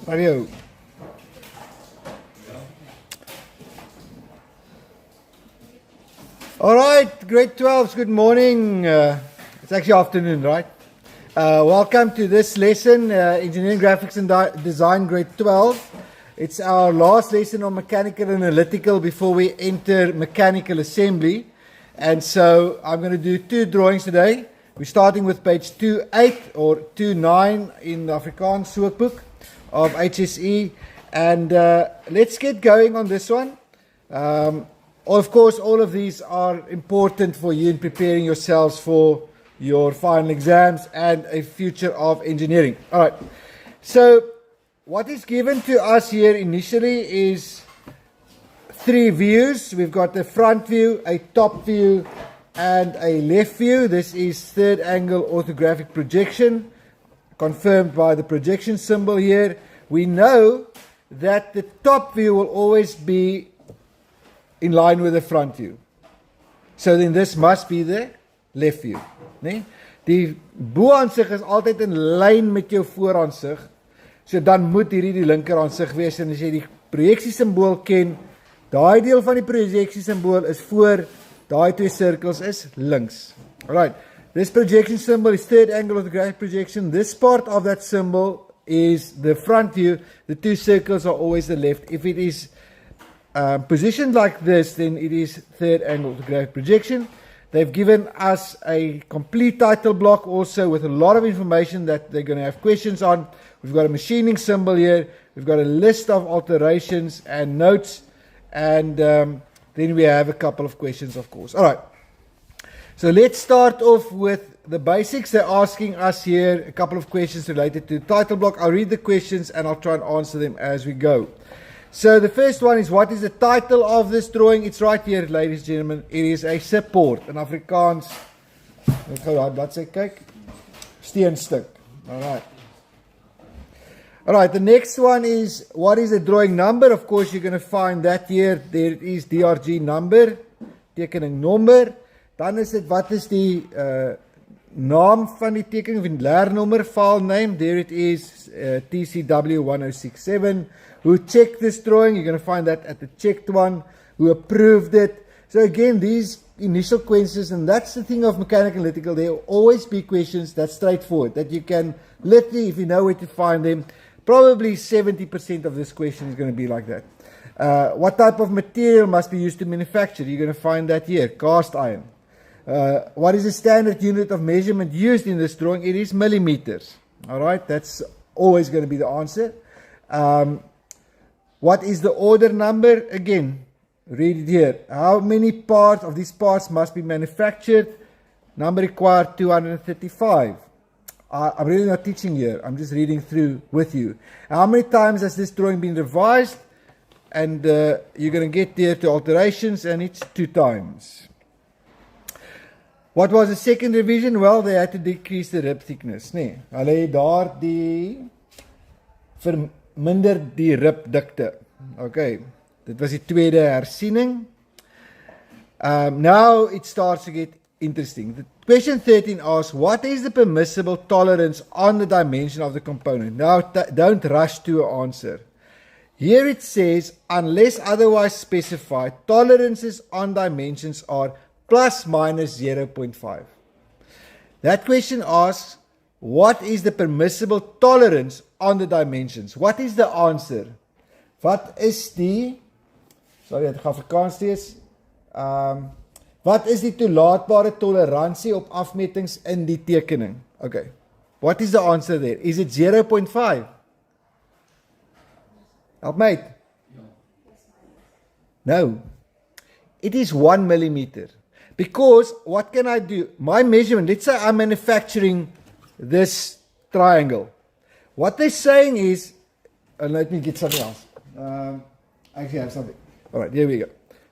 Radio. All right, grade 12s, good morning. It's actually afternoon, right? Welcome to this lesson, Engineering Graphics and Design, grade 12. It's our last lesson on mechanical analytical before we enter mechanical assembly. And so I'm going to do two drawings today. We're starting with page 2.8 or 2.9 in the Afrikaans workbook of HSE. And let's get going on this one. Of course, all of these are important for you in preparing yourselves for your final exams and a future of engineering. All right. So what is given to us here initially is three views. We've got a front view, a top view, and a left view. This is third angle orthographic projection, confirmed by the projection symbol here. We know that the top view will always be in line with the front view. So then this must be the left view. Nee? Die bo-aansig is altyd in lyn met jou vooraansig. So dan moet hierdie die linker aansig wees. En as jy die projeksiesimbool ken, daai deel van die projeksiesimbool is voor, daai twee cirkels is links. Alright, this projection symbol is third angle orthographic projection. This part of that symbol is the front view. The two circles are always the left. If it is positioned like this, then it is third angle orthographic projection. They've given us a complete title block also with a lot of information that they're going to have questions on. We've got a machining symbol here. We've got a list of alterations and notes. And then we have a couple of questions, of course. All right. So let's start off with the basics. They're asking us here a couple of questions related to the title block. I'll read the questions and I'll try and answer them as we go. So the first one is, what is the title of this drawing? It's right here, ladies and gentlemen. It is a support, in Afrikaans. Net gou daai bladsy kyk. Steenstuk. All right. All right, the next one is, what is the drawing number? Of course, you're going to find that here. There is DRG number, tekening nommer. Dan is dit, wat is die naam van die tekening, of die leernommer, file name. There it is, TCW1067. Who checked this drawing? You're going to find that at the checked one. Who approved it? So again, these initial questions, and that's the thing of mechanical analytical, there will always be questions that's straightforward, that you can literally, if you know where to find them, probably 70% of this question is going to be like that. What type of material must be used to manufacture? You're going to find that here, cast iron. What is the standard unit of measurement used in this drawing? It is millimeters. All right, that's always going to be the answer. What is the order number? Again, read it here. How many parts of these parts must be manufactured? Number required 235. I'm really not teaching here. I'm just reading through with you. How many times has this drawing been revised? And you're going to get there to alterations, and it's 2 times. What was the second revision? Well, they had to decrease the rib thickness. Nee, hulle het daar die verminder die ribdikte. Okay, dit was die tweede hersiening. Now it starts to get interesting. The question 13 asks, what is the permissible tolerance on the dimension of the component? Now, don't rush to an answer. Here it says, unless otherwise specified, tolerances on dimensions are plus minus 0.5. That question asks, what is the permissible tolerance on the dimensions? What is the answer? Wat is die, sorry, ek gaan Afrikaans lees. Wat is die toelaatbare toleransie op afmetings in die tekening? Okay. What is the answer there? Is it 0.5? Help mate. No. It is 1 millimeter. Because what can I do? My measurement, let's say I'm manufacturing this triangle. What they're saying is, let me get something else. Actually, I have something. All right, here we go.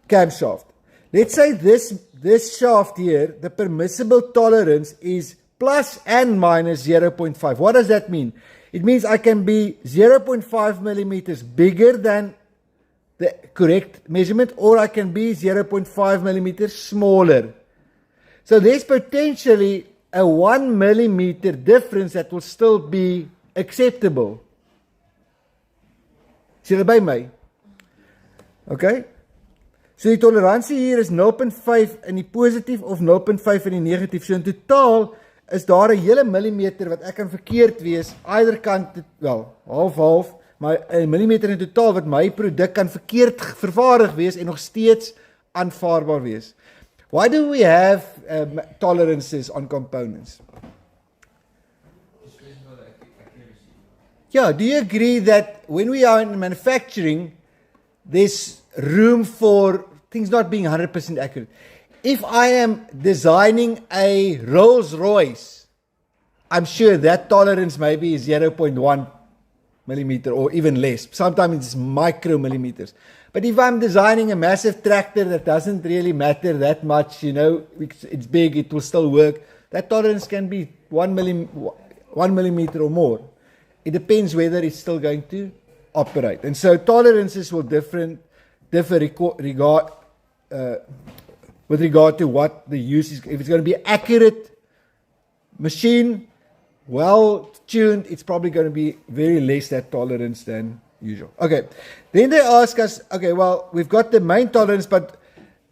Camshaft. Let's say this shaft here, the permissible tolerance is plus and minus 0.5. What does that mean? It means I can be 0.5 millimeters bigger than the correct measurement, or I can be 0.5 millimeters smaller. So there's potentially a 1 millimeter difference that will still be acceptable. Is julle by my? Okay? So die toleransie hier is 0.5 in die positief of 0.5 in die negatief. So in totaal is daar 'n hele millimeter wat ek kan verkeerd wees, either kant, wel, half, maar 'n millimeter in totaal wat my produk kan verkeerd vervaardig wees en nog steeds aanvaarbaar wees. Why do we have tolerances on components? Yeah, do you agree that when we are in manufacturing, there's room for things not being 100% accurate? If I am designing a Rolls Royce, I'm sure that tolerance maybe is 0.1 millimeter or even less. Sometimes it's micromillimeters. But if I'm designing a massive tractor that doesn't really matter that much, you know, it's big, it will still work. That tolerance can be 1 millimeter or more. It depends whether it's still going to operate. And so tolerances will differ with regard to what the use is. If it's going to be accurate machine, well tuned, it's probably going to be very less that tolerance than usual. Okay, then they ask us, okay, well, we've got the main tolerance, but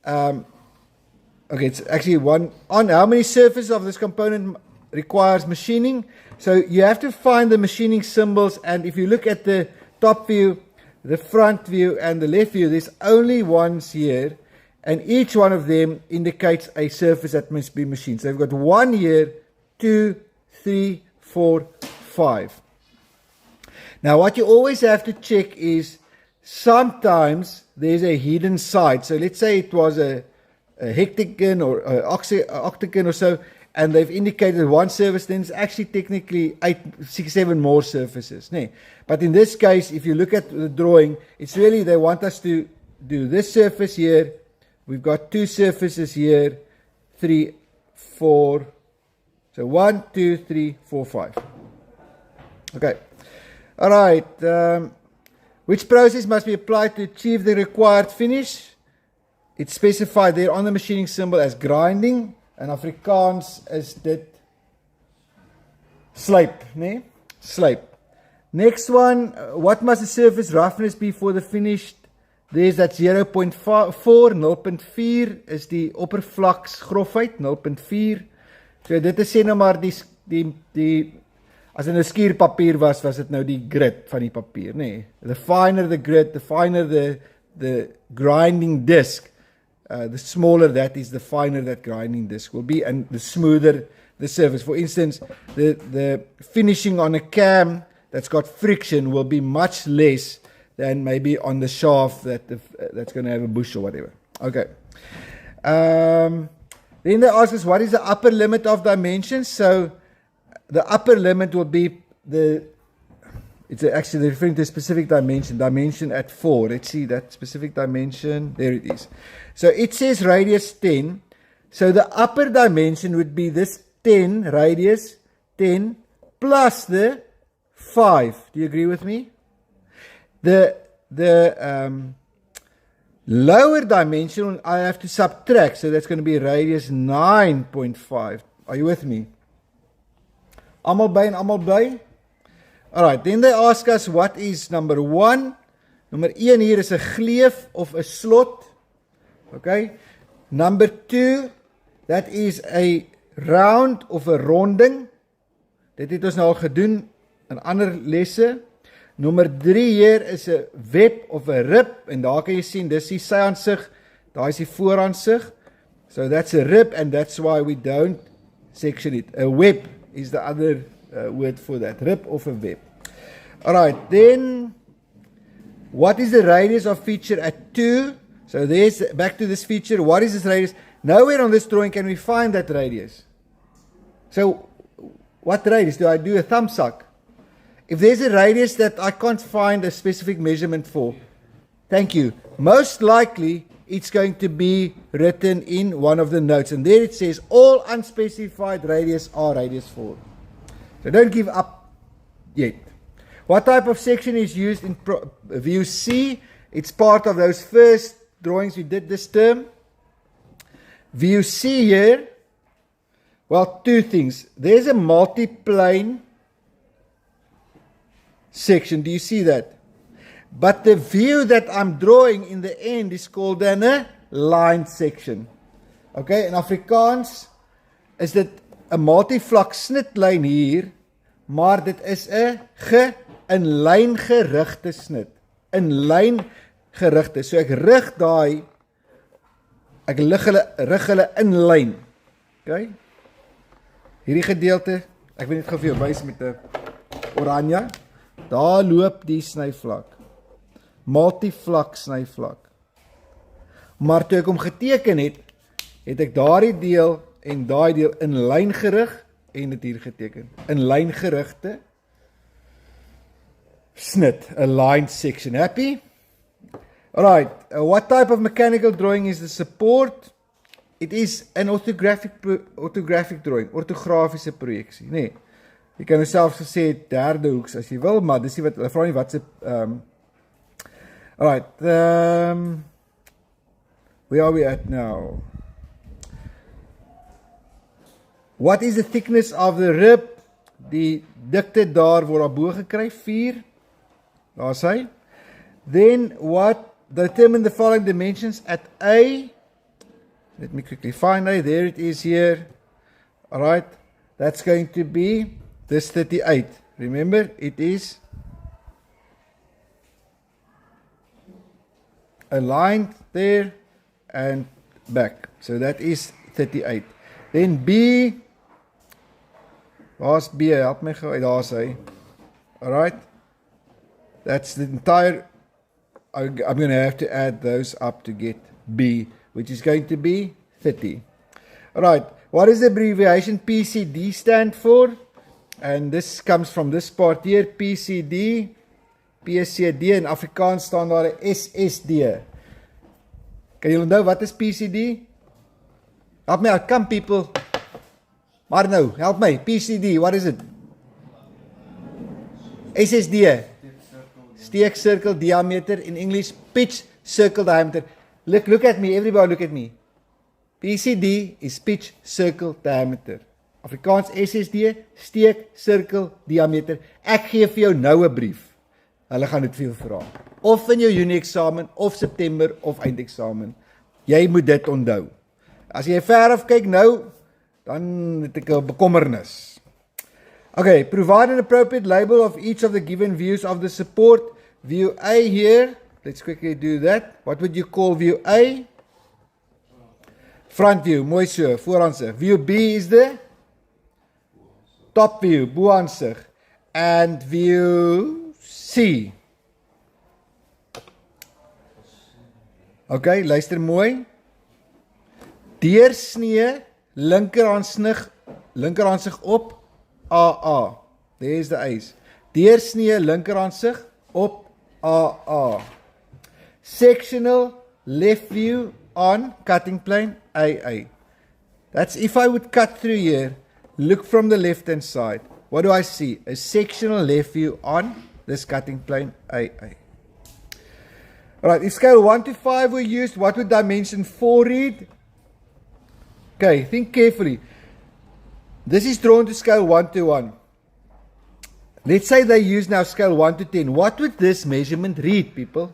okay, it's actually one on how many surfaces of this component requires machining. So you have to find the machining symbols, and if you look at the top view, the front view, and the left view, there's only ones here, and each one of them indicates a surface that must be machined. So we've got 1 here, 2, 3, 4, 5. Now what you always have to check is sometimes there's a hidden side. So let's say it was a hectagon or an octagon or so, and they've indicated one surface, then it's actually technically 8, 6, 7 more surfaces. Nee. But in this case, if you look at the drawing, it's really they want us to do this surface here. We've got 2 surfaces here, 3, 4. So 1, 2, 3, 4, 5. Okay. All right. Which process must be applied to achieve the required finish? It's specified there on the machining symbol as grinding. En Afrikaans is dit slyp, nee? Slyp. Next one, what must the surface roughness be for the finished? There's that 0.4, 0.4 is die oppervlaks grofheid, 0.4. So dit is sê nou maar die as in 'n skuurpapier was dit nou die grit van die papier, nee? The finer the grit, the finer the grinding disc. The smaller that is, the finer that grinding disc will be, and the smoother the surface. For instance, the finishing on a cam that's got friction will be much less than maybe on the shaft that's going to have a bush or whatever. Okay. Then they ask us, what is the upper limit of dimensions? So the upper limit will be it's actually referring to a specific dimension at 4. Let's see that specific dimension. There it is. So it says radius 10. So the upper dimension would be this 10, radius 10, plus the 5. Do you agree with me? The lower dimension I have to subtract. So that's going to be radius 9.5. Are you with me? Almal by and almal by? Alright, then they ask us what is number 1. Number 1 hier is 'n gleuf of 'n slot. Okay. Number 2, that is a round of 'n ronding. Dit het ons nou al gedoen in ander lesse. Nummer 3 hier is 'n web of 'n rib, en daar kan jy sien dis die syaansig, daar is die vooraansig. So that's a rib, and that's why we don't section it. A web is the other word for that, rib of a web. Alright, then what is the radius of feature at 2? So there's back to this feature. What is this radius? Nowhere on this drawing can we find that radius. So what radius? Do I do a thumb suck? If there's a radius that I can't find a specific measurement for, thank you. Most likely it's going to be written in one of the notes, and there it says all unspecified radius are radius 4. So don't give up yet. What type of section is used in view C? It's part of those first drawings we did this term. View C here, well, 2 things. There's a multi-plane section. Do you see that? But the view that I'm drawing in the end is called then a line section. Okay, in Afrikaans is dit 'n multivlak snitlyn hier, maar dit is 'n in lyn gerigte snit. In lyn gerigte. So ek rig daai, ek rig hulle in lyn. Okay? Hierdie gedeelte, ek wil net gou vir jou wys met 'n oranje. Daar loop die snyvlak. Multivlak snyvlak. Maar toe ek hom geteken het, het ek daardie deel en daai deel in lyn gerig en dit hier geteken. In lyn gerigte snit, a line section. Happy? Alright, what type of mechanical drawing is the support? It is an orthographic drawing, orthografiese projeksie, nee. Jy kan selfs gesê derde hoeks as jy wil, maar dis nie wat, hulle vra nie wat se, alright, where are we at now? What is the thickness of the rib? Die dikte daar word daarbo gekry, 4. Daar's hy. Then what determine the following dimensions at A? Let me quickly find A. There it is here. Alright. That's going to be this 38. Remember, it is aligned there and back. So that is 38. Then B. Waar's B? Help my gou uit, daar's hy. Alright. That's the entire, I'm going to have to add those up to get B, which is going to be 30. Alright, what does the abbreviation PCD stand for? And this comes from this part here, PCD, PCD, in Afrikaans staan daar 'n SSD. Kan julle onthou wat is PCD? Help me out, come people. Maar nou, help my, PCD, what is it? SSD. Steek circle diameter, in English, pitch circle diameter. Look at me, everybody look at me. PCD is pitch circle diameter. Afrikaans SSD, steek circle diameter. Ek gee vir jou nou 'n brief. Hulle gaan dit vir jou vra. Of in jou Junie eksamen, of September, of eindeksamen. Jy moet dit onthou. As jy ver af kyk nou, dan het ek 'n bekommernis. Okay, provide an appropriate label of each of the given views of the support. View A here, let's quickly do that. What would you call view A? Front view, mooi so, vooraansig. View B is the top view, boaansig. And view C. Okay, luister mooi. Deursnee, linkerhandsig op AA. There's the A's. Deursnee, linkerhandsig op AA. Sectional, left view on cutting plane AA. That's if I would cut through here, look from the left hand side. What do I see? A sectional left view on this cutting plane AA. Alright, if scale 1 to 5 were used, what would dimension 4 read? Okay, think carefully. This is drawn to scale 1 to 1. Let's say they use now scale 1 to 10. What would this measurement read, people?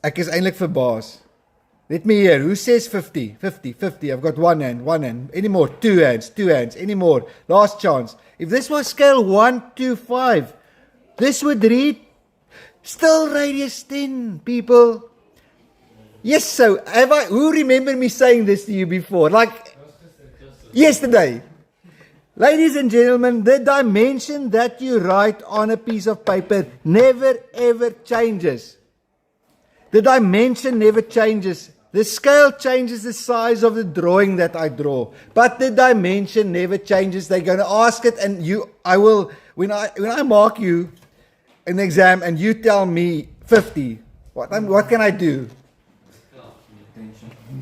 Ek is eintlik verbaas. Let me hear. Who says 50? 50, 50. I've got one hand, one hand. Any more? Two hands, any more. Last chance. If this was scale 1 to 5, this would read still radius 10, people. Yes, so who remember me saying this to you before? Like yesterday. Ladies and gentlemen, the dimension that you write on a piece of paper never ever changes. The dimension never changes. The scale changes the size of the drawing that I draw, but the dimension never changes. They're going to ask it, and I will, when I mark you in the exam and you tell me 50, what can I do?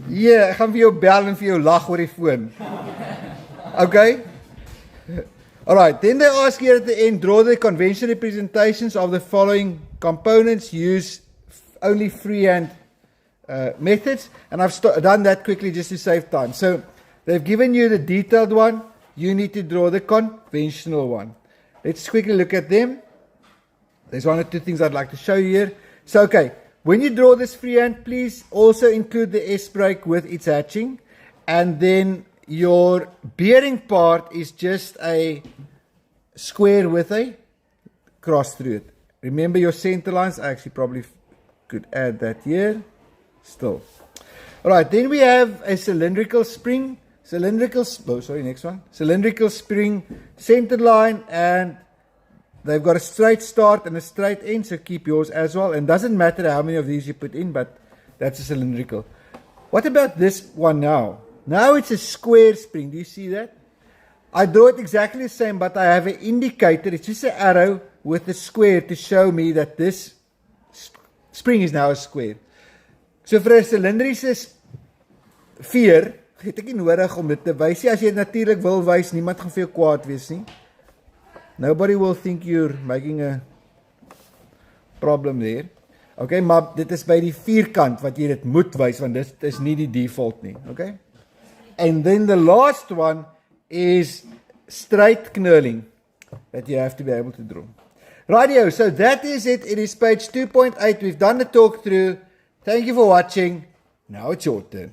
Yeah, ek gaan vir jou bel en vir jou lag oor die foon. Okay? Alright, then they ask here at the end, draw the conventional representations of the following components. Use only freehand methods, and I've done that quickly just to save time. So they've given you the detailed one. you need to draw the conventional one. Let's quickly look at them. There's one or two things I'd like to show you here. So, okay, when you draw this freehand, please also include the S-brake with its hatching. And then your bearing part is just a square with a cross through it. Remember your center lines. I actually probably could add that here. Still. Alright, then we have a cylindrical spring. Next one. Cylindrical spring, center line, and they've got a straight start and a straight end, so keep yours as well. And doesn't matter how many of these you put in, but that's a cylindrical. What about this one now? Now it's a square spring. Do you see that? I draw it exactly the same, but I have an indicator. It's just an arrow with a square to show me that this spring is now a square. So vir 'n silindriese veer het ek nie nodig om dit te wys nie. As jy dit natuurlik wil wys, niemand gaan vir jou kwaad wees nie. Nobody will think you're making a problem there. Okay, maar dit is by die vierkant wat jy dit moet wys, want dit is nie die default nie. Okay? And then the last one is straight knurling that you have to be able to draw. Rightio, so that is it. It is page 2.8. We've done the talk through. Thank you for watching. Now it's your turn.